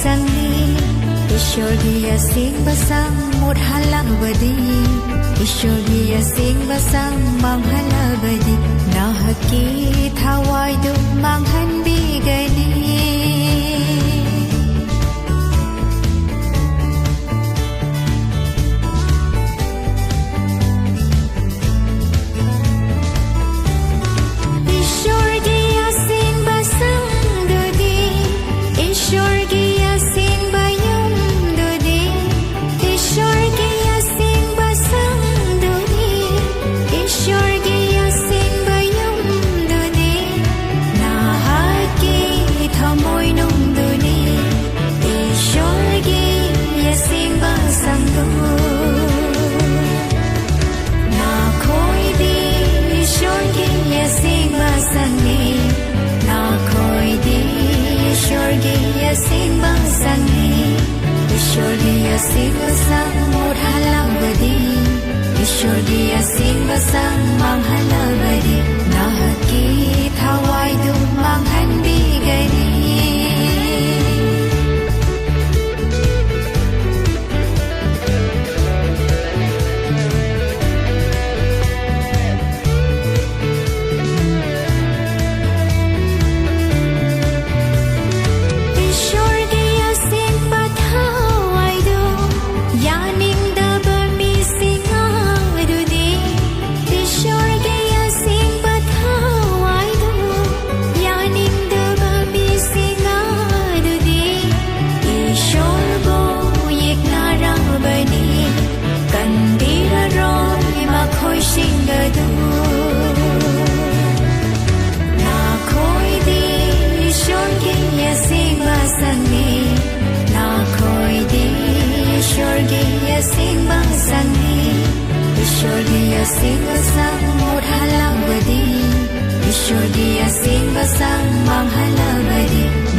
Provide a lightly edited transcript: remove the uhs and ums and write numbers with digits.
संगी ईश्वर की असीम बसंग मुढ़ाला बदी ईश्वर की असीम बसंग मंगला बदी नाहकी थावाई दु मंगन बिगनी Sing basang murhala badi Ishwar diya sing basang manghala badi Nahaki thawai du manghan bigani Sing basang murhala badi Ishwar diya sing basang manghala badi